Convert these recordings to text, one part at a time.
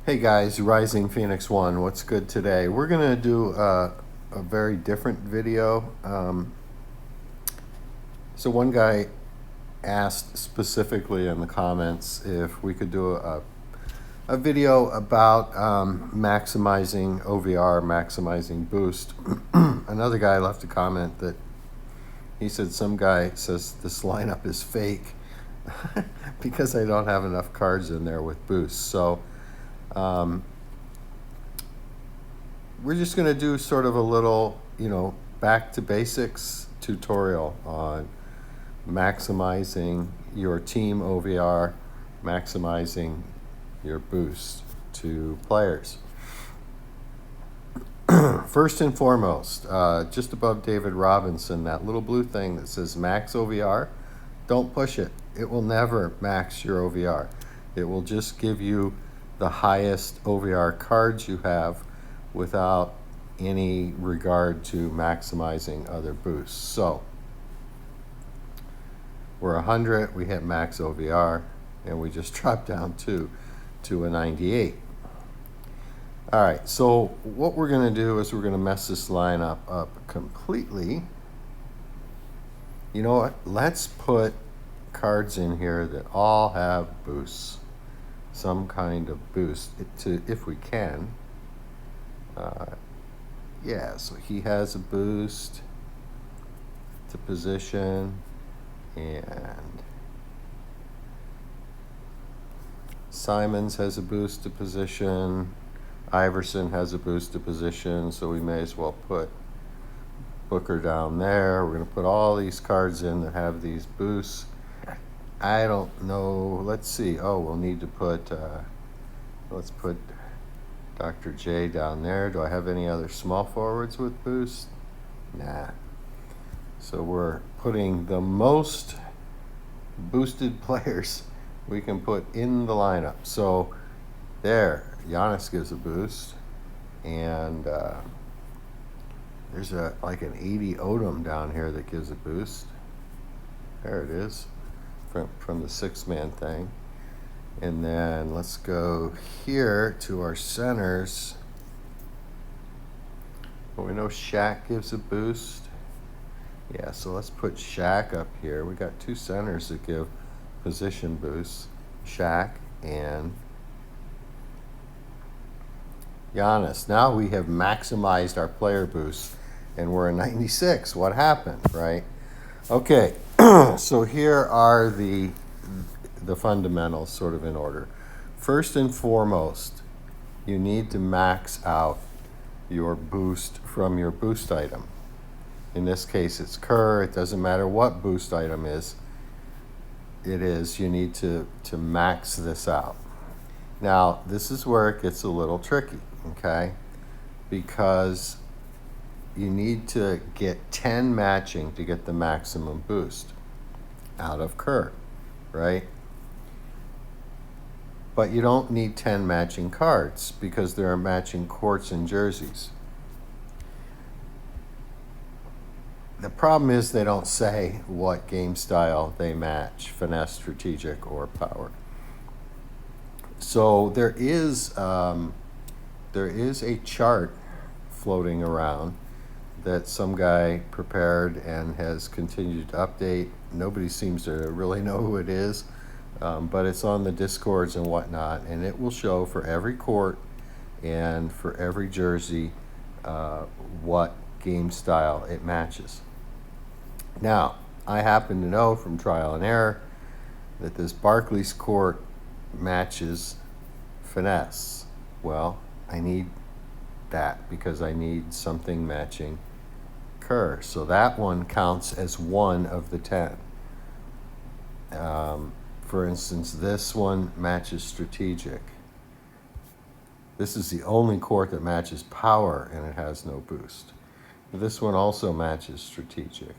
Hey guys, Rising Phoenix 1, what's good today? We're going to do a very different video. So one guy asked specifically in the comments if we could do a video about maximizing OVR, maximizing boost. Another guy left a comment that he said some guy says this lineup is fake because I don't have enough cards in there with boost. So we're just going to do sort of a little, back to basics tutorial on maximizing your team OVR, maximizing your boost to players. First and foremost, just above David Robinson, that little blue thing that says max OVR, don't push it. It will never max your OVR. It will just give you the highest OVR cards you have without any regard to maximizing other boosts. So we're 100, we hit max OVR, and we just dropped down to a 98. All right, so what we're going to do is we're going to mess this lineup up completely. You know what? Let's put cards in here that all have boosts, some kind of boost, if we can. Yeah, so he has a boost to position, and Simons has a boost to position. Iverson has a boost to position, so we may as well put Booker down there. We're going to put all these cards in that have these boosts. I don't know. Let's see. Oh, we'll need to put, let's put Dr. J down there. Do I have any other small forwards with boost? Nah. So we're putting the most boosted players we can put in the lineup. So there, Giannis gives a boost, and there's like an 80 Odom down here that gives a boost. There it is, from the six-man thing. And then let's go here to our centers. Well, we know Shaq gives a boost. Yeah, so let's put Shaq up here. We got two centers that give position boosts, Shaq and Giannis. Now we have maximized our player boosts, and we're a 96. What happened, right? Okay, so here are the fundamentals sort of in order. First and foremost, you need to max out your boost from your boost item. In this case, it's Kerr. It doesn't matter what boost item it is, you need to max this out. Now, this is where it gets a little tricky, okay? Because you need to get 10 matching to get the maximum boost out of Kerr, right? But you don't need 10 matching cards because there are matching courts and jerseys. The problem is they don't say what game style they match, finesse, strategic, or power. So there is a chart floating around that some guy prepared and has continued to update. Nobody seems to really know who it is, but it's on the Discords and whatnot, and it will show for every court and for every jersey what game style it matches. Now, I happen to know from trial and error that this Barclays court matches finesse. Well, I need that because I need something matching Kerr. So that one counts as one of the 10. For instance, this one matches strategic. This is the only court that matches power and it has no boost. This one also matches strategic.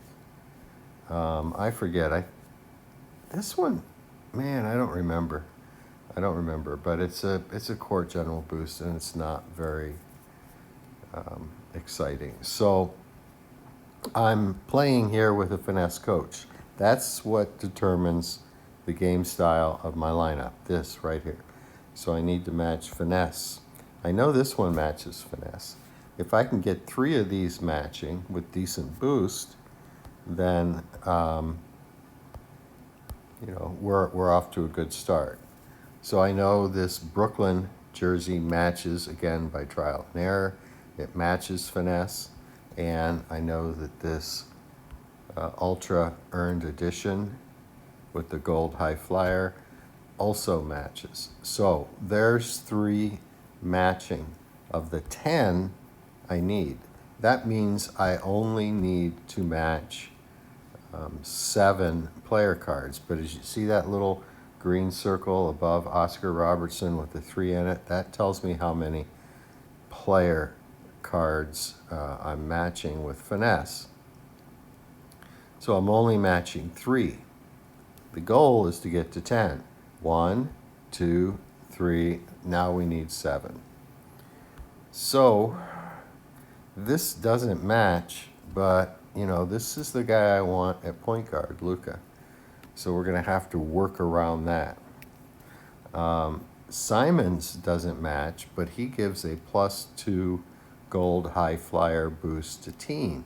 I forget. This one, man, I don't remember. But it's a court general boost, and it's not very exciting. So I'm playing here with a finesse coach. That's what determines the game style of my lineup. This right here. So I need to match finesse. I know this one matches finesse. If I can get 3 of these matching with decent boost, then we're off to a good start. So I know this Brooklyn jersey matches, again, by trial and error. It matches finesse. And I know that this Ultra Earned Edition with the gold high flyer also matches. So there's 3 matching of the 10 I need. That means I only need to match 7 player cards. But as you see that little green circle above Oscar Robertson with the 3 in it, that tells me how many player cards I'm matching with finesse. So I'm only matching 3. The goal is to get to 10. 1, 2, 3, now we need 7. So this doesn't match, but this is the guy I want at point guard, Luka. So we're going to have to work around that. Simons doesn't match, but he gives a +2 gold high flyer boost to team.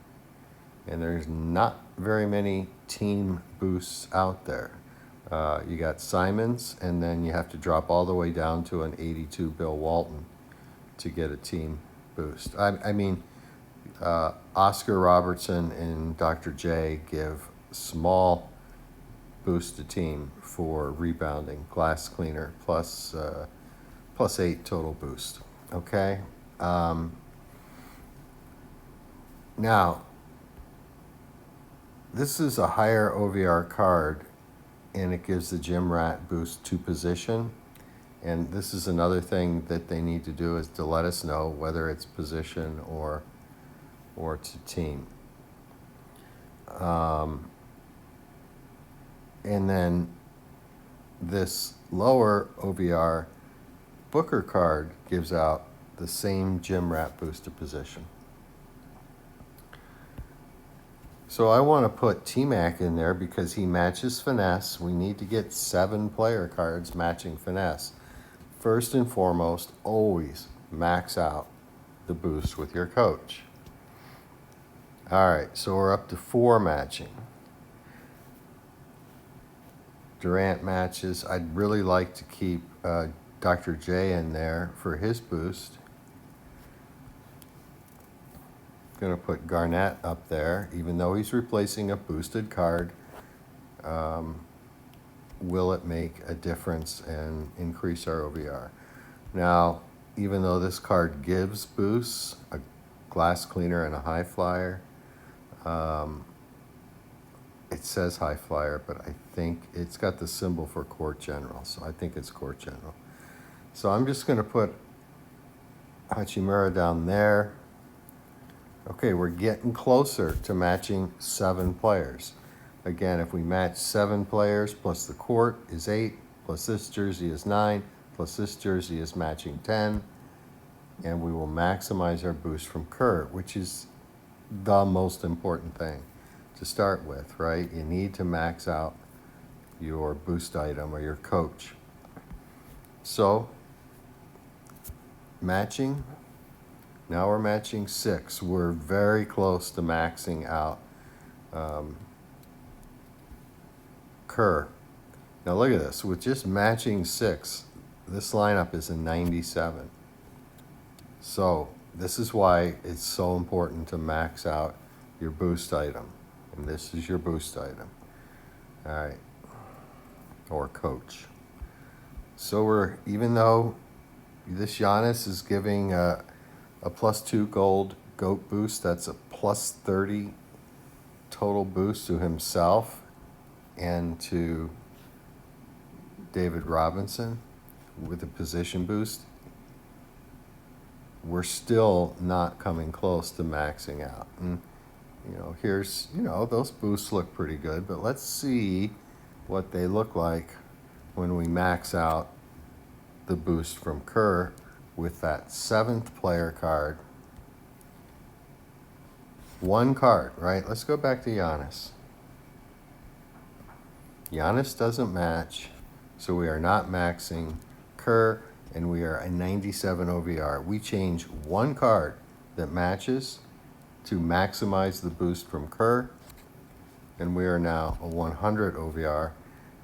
And there's not very many team boosts out there. You got Simons, and then you have to drop all the way down to an 82 Bill Walton to get a team boost. Oscar Robertson and Dr. J give small boost to team for rebounding, glass cleaner, +8 total boost. Okay? Now, this is a higher OVR card, and it gives the Gym Rat boost to position. And this is another thing that they need to do, is to let us know whether it's position or to team. And then this lower OVR Booker card gives out the same Gym Rat boost to position. So I want to put T-Mac in there because he matches finesse. We need to get 7 player cards matching finesse. First and foremost, always max out the boost with your coach. All right, so we're up to 4 matching. Durant matches. I'd really like to keep Dr. J in there for his boost. Going to put Garnett up there, even though he's replacing a boosted card. Will it make a difference and increase our OVR? Now, even though this card gives boosts, a glass cleaner and a high flyer, it says high flyer, but I think it's got the symbol for court general, so I think it's court general. So I'm just going to put Hachimura down there. Okay, we're getting closer to matching 7 players. Again, if we match 7 players plus the court is 8, plus this jersey is 9, plus this jersey is matching 10, and we will maximize our boost from Kerr, which is the most important thing to start with, right? You need to max out your boost item or your coach. So, matching. Now we're matching 6. We're very close to maxing out Kerr. Now look at this. With just matching 6, this lineup is a 97. So this is why it's so important to max out your boost item. And this is your boost item. All right. Or coach. So even though this Giannis is giving a +2 gold GOAT boost, that's a +30 total boost to himself and to David Robinson with a position boost. We're still not coming close to maxing out. And here's, those boosts look pretty good, but let's see what they look like when we max out the boost from Kerr with that 7th player card. 1 card, right? Let's go back to Giannis. Giannis doesn't match, so we are not maxing Kerr, and we are a 97 OVR. We change one card that matches to maximize the boost from Kerr, and we are now a 100 OVR.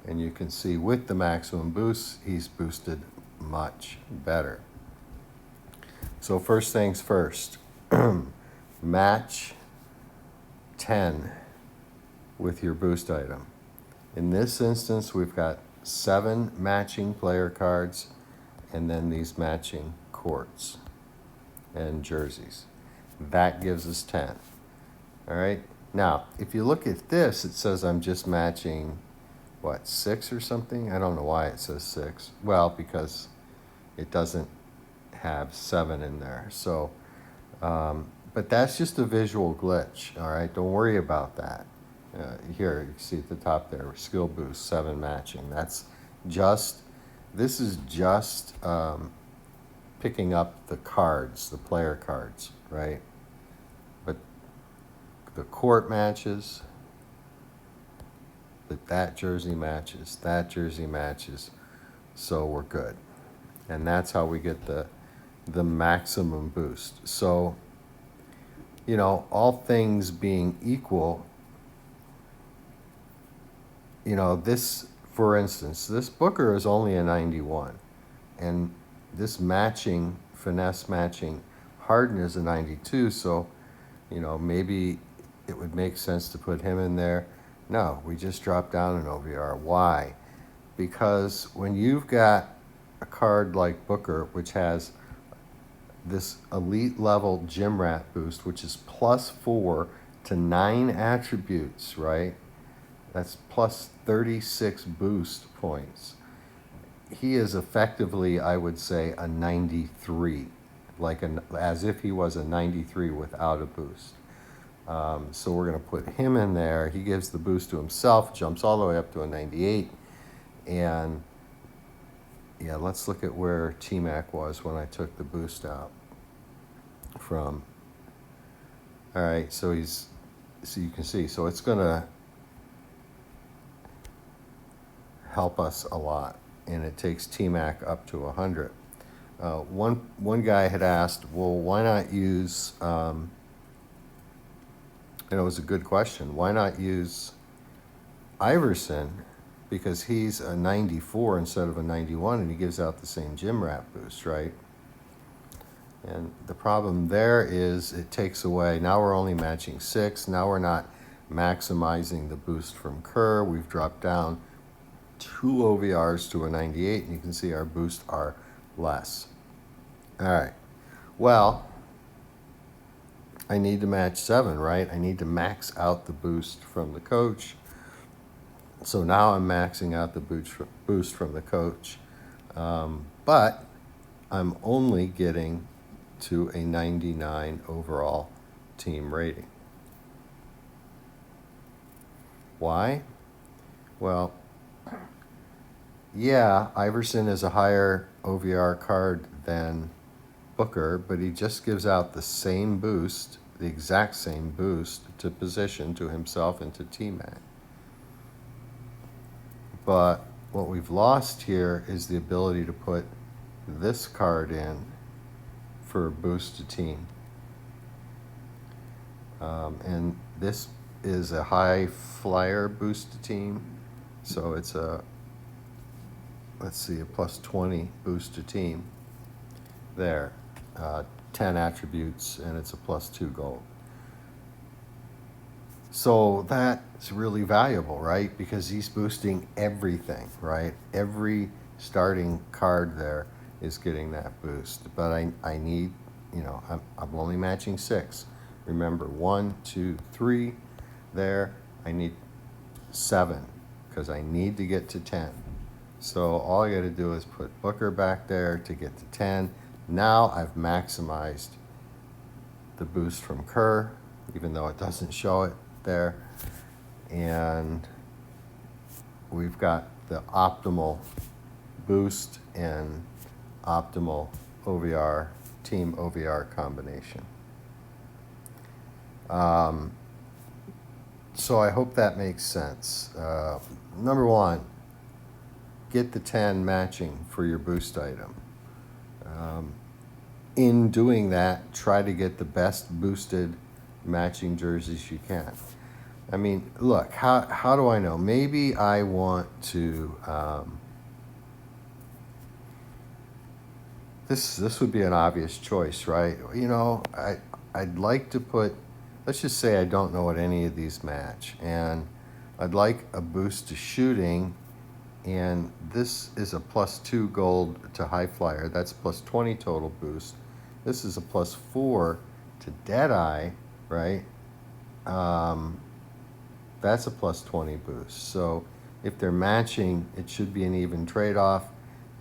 And you can see with the maximum boost, he's boosted much better. So first things first, match 10 with your boost item. In this instance, we've got 7 matching player cards and then these matching courts and jerseys. That gives us 10. All right. Now, if you look at this, it says I'm just matching, what, 6 or something? I don't know why it says 6. Well, because it doesn't have 7 in there. So, but that's just a visual glitch. All right. Don't worry about that. Here, you see at the top there, skill boost, 7 matching. That's just, this is just picking up the cards, the player cards, right? But the court matches, that jersey matches, that jersey matches, so we're good. And that's how we get the maximum boost. So, you know, all things being equal, you know, this, for instance, this Booker is only a 91, and this matching, finesse matching Harden is a 92, so, you know, maybe it would make sense to put him in there. No, we just dropped down an OVR. Why? Because when you've got a card like Booker, which has this elite level gym rat boost, which is +4 to 9 attributes, right? That's plus 36 boost points. He is effectively, I would say, a 93, like as if he was a 93 without a boost. So we're going to put him in there. He gives the boost to himself, jumps all the way up to a 98. And yeah, let's look at where T-Mac was when I took the boost out from. All right, so you can see, so it's going to help us a lot, and it takes T-Mac up to 100. One guy had asked, well, why not use, and it was a good question, why not use Iverson, because he's a 94 instead of a 91, and he gives out the same gym rat boost, right? And the problem there is it takes away, now we're only matching 6, now we're not maximizing the boost from Kerr. We've dropped down 2 OVRs to a 98, and you can see our boosts are less. All right, well, I need to match 7, right? I need to max out the boost from the coach. So now I'm maxing out the boost from the coach, but I'm only getting to a 99 overall team rating. Why? Well, yeah, Iverson is a higher OVR card than Booker, but he just gives out the same boost, the exact same boost to position, to himself, and to T-Mac. But what we've lost here is the ability to put this card in for a boost to team. And this is a high flyer boost to team, so it's a, let's see, a +20 boost to team there, 10 attributes, and it's a +2 gold. So that's really valuable, right? Because he's boosting everything, right? Every starting card there is getting that boost. But I need, you know, I'm only matching 6. Remember, 1, 2, 3 there. I need 7 because I need to get to 10. So all I got to do is put Booker back there to get to 10. Now I've maximized the boost from Kerr, even though it doesn't show it there. And we've got the optimal boost and optimal OVR, team OVR combination. So I hope that makes sense. Number 1, get the 10 matching for your boost item. in doing that, try to get the best boosted matching jerseys you can. I mean, look, how do I know? Maybe I want to, this would be an obvious choice, right? You know, I'd like to put, let's just say I don't know what any of these match, and I'd like a boost to shooting, and this is a +2 gold to high flyer. That's +20 total boost. This is a +4 to Deadeye, right? That's a +20 boost. So if they're matching, it should be an even trade-off,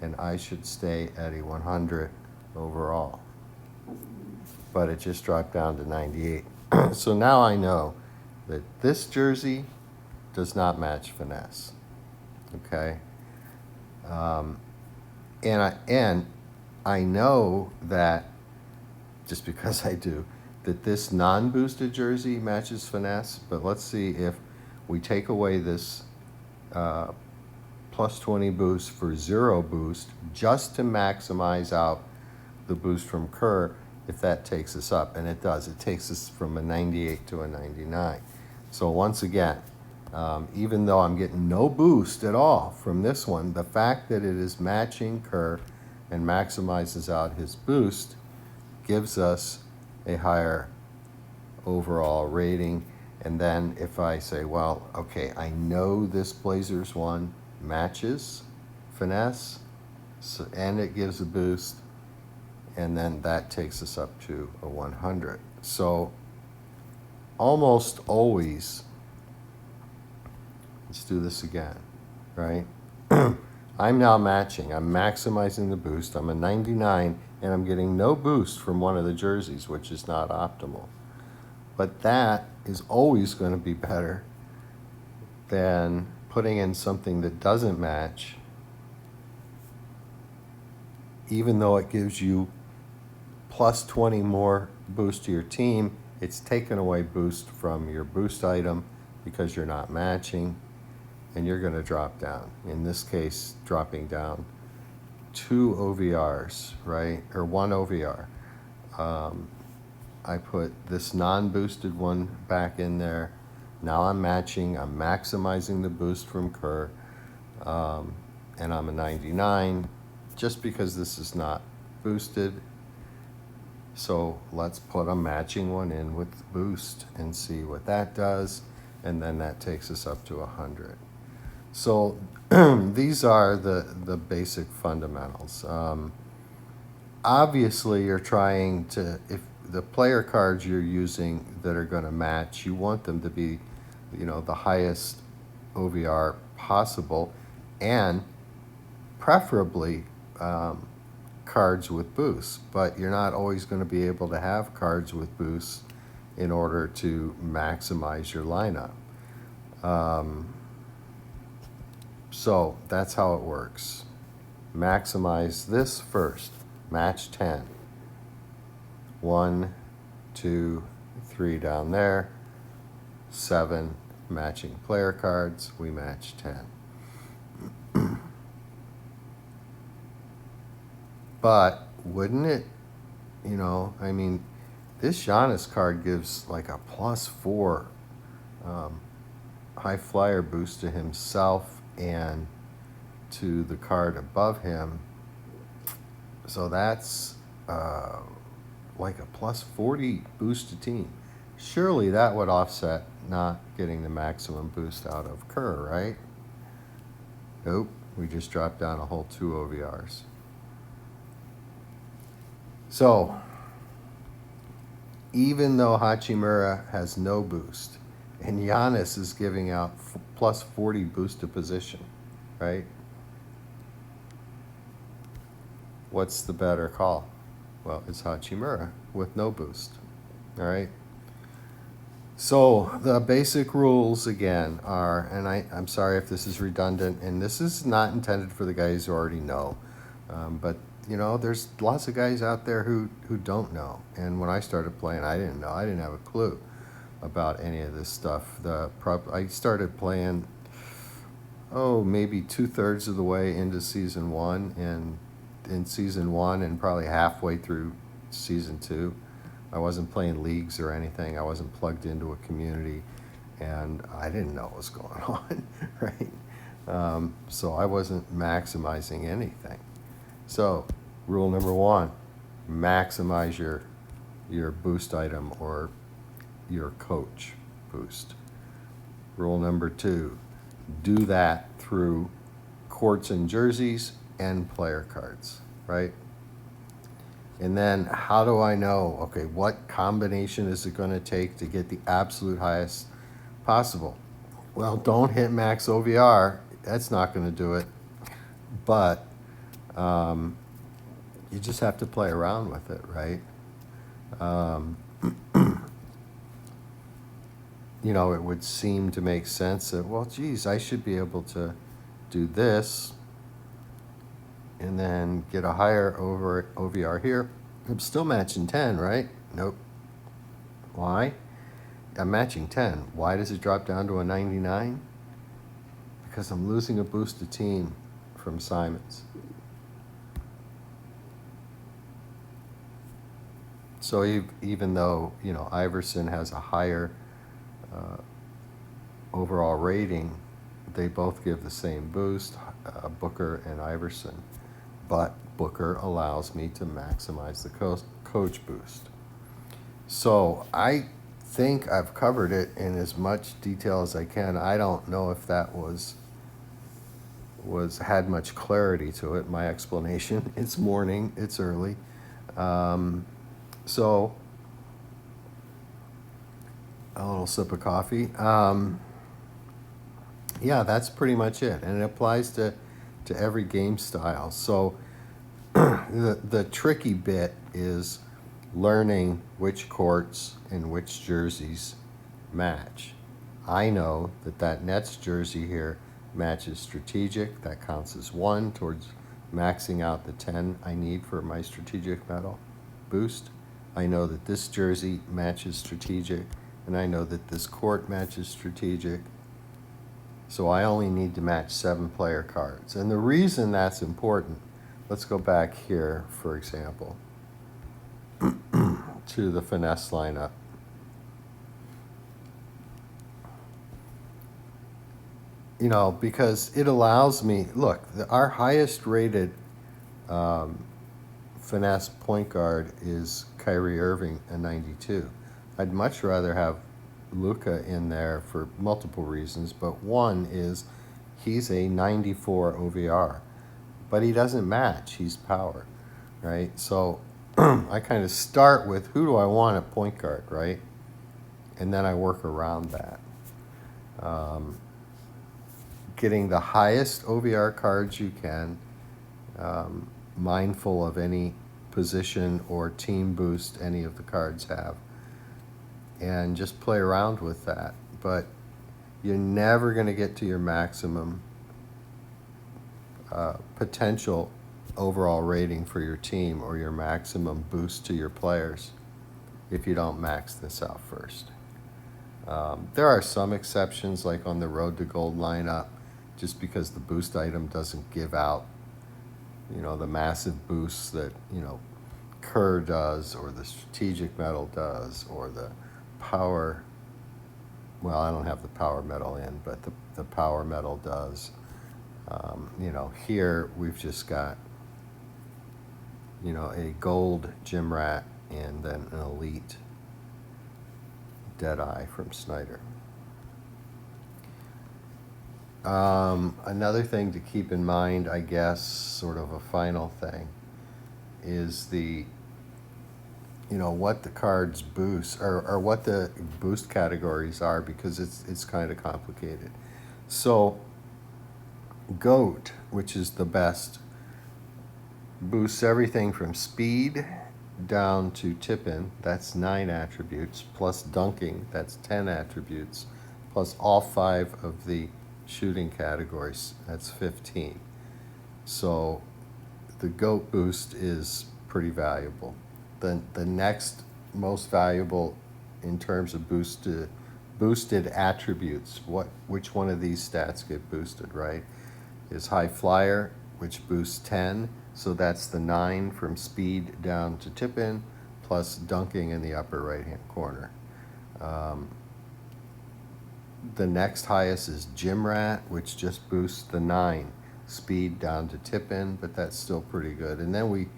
and I should stay at a 100 overall. But it just dropped down to 98. So now I know that this jersey does not match finesse. Okay? And I know that, just because I do, that this non-boosted jersey matches finesse, but let's see if we take away this +20 boost for 0 boost just to maximize out the boost from Kerr, if that takes us up. And it does. It takes us from a 98 to a 99. So once again, even though I'm getting no boost at all from this one, the fact that it is matching Kerr and maximizes out his boost gives us a higher overall rating. And then if I say, well, okay, I know this Blazers one matches finesse, so, and it gives a boost, and then that takes us up to a 100. So almost always, let's do this again, right? I'm now matching. I'm maximizing the boost. I'm a 99, and I'm getting no boost from one of the jerseys, which is not optimal. But that is always going to be better than putting in something that doesn't match, even though it gives you +20 more boost to your team. It's taken away boost from your boost item because you're not matching, and you're going to drop down. In this case, dropping down 2 OVRs, right? Or 1 OVR. I put this non-boosted one back in there. Now I'm matching. I'm maximizing the boost from Kerr. And I'm a 99 just because this is not boosted. So let's put a matching one in with boost and see what that does. And then that takes us up to 100. So these are the basic fundamentals. Obviously, you're trying to, if the player cards you're using that are going to match, you want them to be, you know, the highest OVR possible, and preferably cards with boosts. But you're not always going to be able to have cards with boosts in order to maximize your lineup. So that's how it works. Maximize this first. Match 10. 1, 2, 3 down there. 7 matching player cards. We match 10. But wouldn't it, you know, I mean, this Giannis card gives like a +4 high flyer boost to himself and to the card above him. So that's like a +40 boost to team. Surely that would offset not getting the maximum boost out of Kerr, right? Nope, we just dropped down a whole 2 OVRs. So, even though Hachimura has no boost, and Giannis is giving out +40 boost to position, right? What's the better call? Well, it's Hachimura with no boost, all right? So the basic rules again are, and I'm sorry if this is redundant, and this is not intended for the guys who already know, but you know, there's lots of guys out there who don't know. And when I started playing, I didn't know. I didn't have a clue about any of this stuff. I started playing, maybe 2/3 of the way into season 1, and in season 1 and probably halfway through season 2. I wasn't playing leagues or anything. I wasn't plugged into a community, and I didn't know what was going on, right? So I wasn't maximizing anything. So rule number 1, maximize your boost item or your coach boost. Rule number 2, do that through courts and jerseys and player cards, right? And then how do I know, okay, what combination is it going to take to get the absolute highest possible? Well, don't hit max OVR. That's not going to do it. But you just have to play around with it, right? You know, it would seem to make sense that, well, geez, I should be able to do this and then get a higher OVR here. I'm still matching 10, right? Nope. Why? I'm matching 10. Why does it drop down to a 99? Because I'm losing a boosted team from Simons. So even though, you know, Iverson has a higher overall rating, they both give the same boost, Booker and Iverson. But Booker allows me to maximize the coach boost. So I think I've covered it in as much detail as I can. I don't know if that had much clarity to it, my explanation. It's morning, it's early. So a little sip of coffee. Yeah, that's pretty much it. And it applies to every game style. So the tricky bit is learning which courts and which jerseys match. I know that Nets jersey here matches strategic. That counts as 1 towards maxing out the 10 I need for my strategic medal boost. I know that this jersey matches strategic, and I know that this court matches strategic. So I only need to match 7 player cards. And the reason that's important, let's go back here, for example, to the finesse lineup. You know, because it allows me, look, our highest rated finesse point guard is Kyrie Irving, a 92. I'd much rather have Luka in there for multiple reasons, but one is he's a 94 OVR, but he doesn't match. He's power, right? So I kind of start with who do I want at point guard, right? And then I work around that. Getting the highest OVR cards you can, mindful of any position or team boost any of the cards have, and just play around with that. But you're never going to get to your maximum potential overall rating for your team or your maximum boost to your players if you don't max this out first. There are some exceptions, like on the Road to Gold lineup, just because the boost item doesn't give out, you know, the massive boosts that, you know, Kerr does, or the strategic medal does, or the power, well, I don't have the power medal in, but the power medal does. You know, here we've just got, you know, a gold gym rat and then an elite Deadeye from Snyder. Another thing to keep in mind, I guess, sort of a final thing, is the, you know, what the cards boost, or what the boost categories are, because it's kind of complicated. So GOAT, which is the best, boosts everything from speed down to tip-in, that's 9 attributes, plus dunking, that's 10 attributes, plus all 5 of the shooting categories, that's 15. So the GOAT boost is pretty valuable. The next most valuable in terms of boosted attributes, which one of these stats get boosted, right, is High Flyer, which boosts 10. So that's the 9 from speed down to tip in, plus dunking in the upper right-hand corner. The next highest is Gym Rat, which just boosts the 9 speed down to tip in, but that's still pretty good. And then we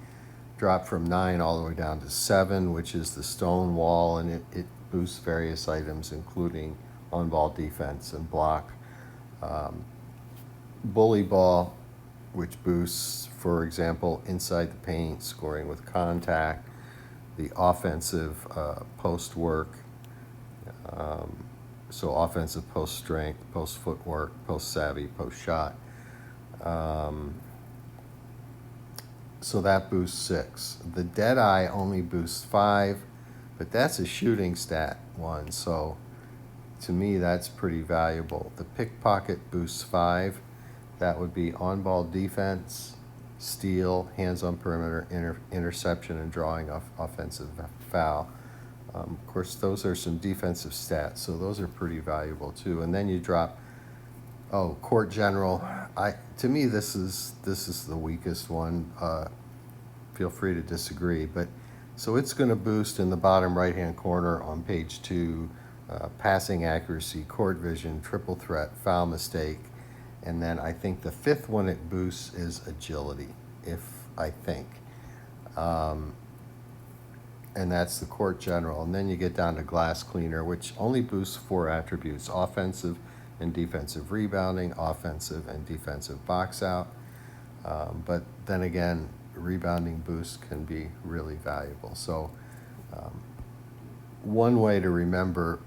drop from 9 all the way down to 7, which is the Stone Wall, and it boosts various items, including on-ball defense and block. Bully Ball, which boosts, for example, inside the paint, scoring with contact, the offensive post work, so offensive post strength, post footwork, post savvy, post shot. So that boosts 6. The Deadeye only boosts 5, but that's a shooting stat one, so to me that's pretty valuable. The Pickpocket boosts 5. That would be on-ball defense, steal, hands on perimeter, interception, and drawing off offensive foul. Of course, those are some defensive stats, so those are pretty valuable too. And then you drop, Court General. To me, this is the weakest one. Feel free to disagree, but so it's going to boost in the bottom right-hand corner on page 2, passing accuracy, court vision, triple threat, foul mistake. And then I think the 5th one it boosts is agility, I think. And that's the Court General. And then you get down to Glass Cleaner, which only boosts 4 attributes: offensive and defensive rebounding, offensive and defensive box out. But then again, rebounding boost can be really valuable. So one way to remember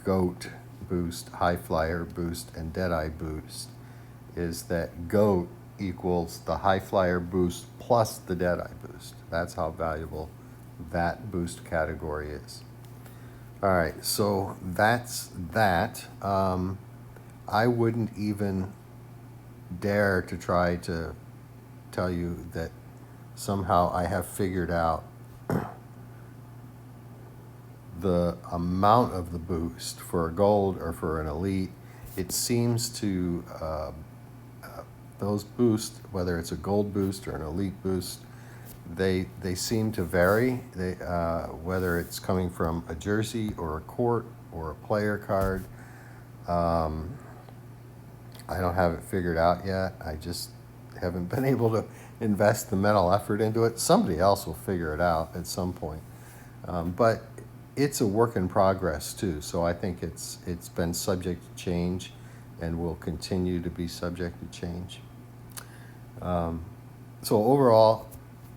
GOAT boost, high flyer boost, and Deadeye boost is that GOAT equals the high flyer boost plus the Deadeye boost. That's how valuable that boost category is. All right, so that's that. I wouldn't even dare to try to tell you that somehow I have figured out the amount of the boost for a gold or for an elite. It seems to, those boosts, whether it's a gold boost or an elite boost, they seem to vary. Whether it's coming from a jersey or a court or a player card. I don't have it figured out yet. I just haven't been able to invest the mental effort into it. Somebody else will figure it out at some point. But it's a work in progress too, so I think it's been subject to change and will continue to be subject to change. So overall,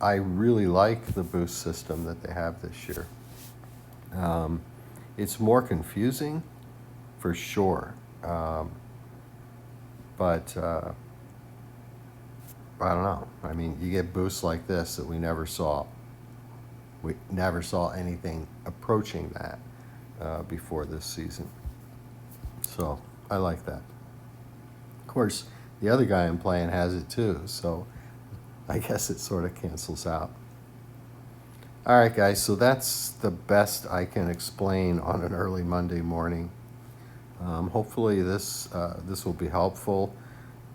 I really like the boost system that they have this year. It's more confusing, for sure, but I don't know. I mean, you get boosts like this that we never saw. We never saw anything approaching that before this season. So I like that. Of course, the other guy I'm playing has it too, so I guess it sort of cancels out. All right, guys, so that's the best I can explain on an early Monday morning. Hopefully this will be helpful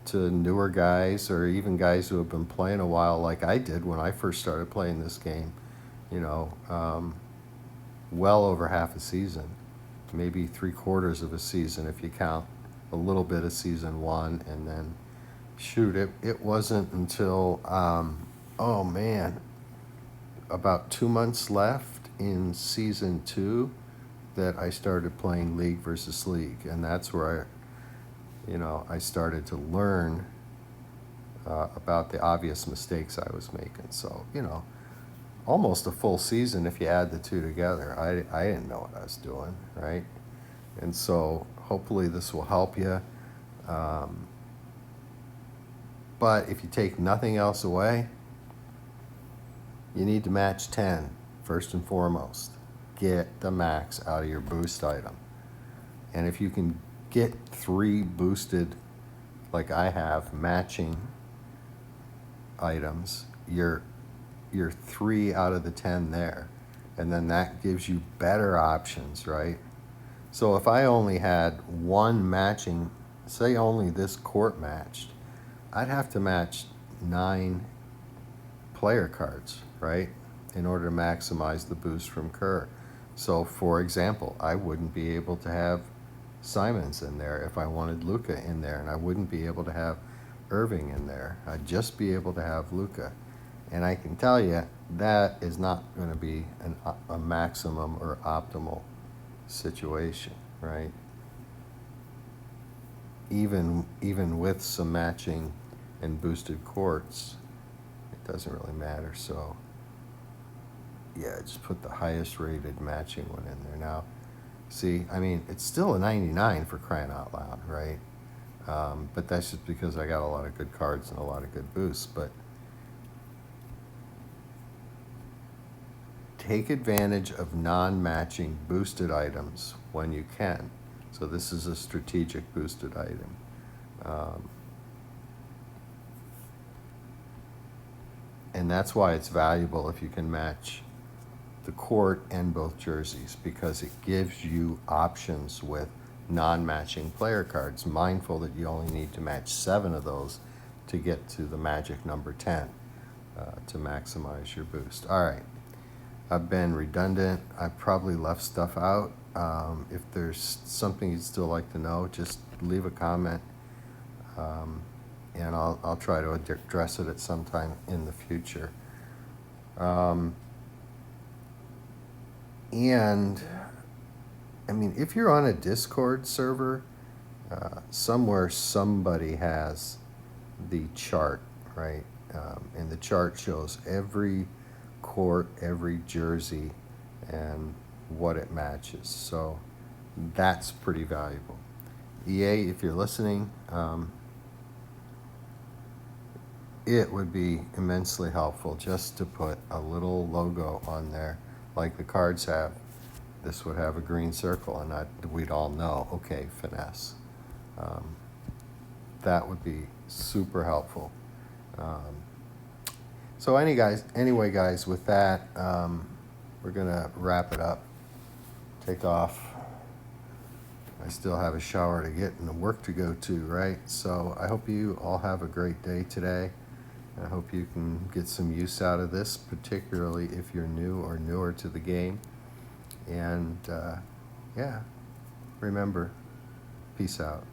to newer guys or even guys who have been playing a while, like I did when I first started playing this game. Well over half a season, maybe 3/4 of a season if you count a little bit of season 1, and then it wasn't until about 2 months left in season 2 that I started playing league versus league, and that's where I started to learn about the obvious mistakes I was making. So almost a full season if you add the two together. I didn't know what I was doing, right? And so hopefully this will help you. But if you take nothing else away, you need to match 10 first and foremost. Get the max out of your boost item. And if you can get 3 boosted, like I have, matching items, you're 3 out of the 10 there, and then that gives you better options, right? So if I only had 1 matching, say only this court matched, I'd have to match 9 player cards, right, in order to maximize the boost from Kerr. So, for example, I wouldn't be able to have Simons in there if I wanted Luka in there, and I wouldn't be able to have Irving in there. I'd just be able to have Luka. And I can tell you that is not going to be a maximum or optimal situation, right? Even with some matching and boosted courts, it doesn't really matter. So yeah, just put the highest rated matching one in there. Now, see, I mean, it's still a 99 for crying out loud, right? But that's just because I got a lot of good cards and a lot of good boosts. But take advantage of non-matching boosted items when you can. So this is a strategic boosted item. And that's why it's valuable if you can match the court and both jerseys, because it gives you options with non-matching player cards, mindful that you only need to match 7 of those to get to the magic number 10 to maximize your boost. All right, I've been redundant. I probably left stuff out. If there's something you'd still like to know, just leave a comment, and I'll try to address it at some time in the future. And I mean, if you're on a Discord server, somewhere somebody has the chart, right? And the chart shows every court, every jersey, and what it matches. So that's pretty valuable. EA, if you're listening, it would be immensely helpful just to put a little logo on there like the cards have. This would have a green circle, and we'd all know, okay, finesse. That would be super helpful. So anyway, guys, with that, we're going to wrap it up, take off. I still have a shower to get and work to go to, right? So I hope you all have a great day today. I hope you can get some use out of this, particularly if you're new or newer to the game. And yeah, remember, peace out.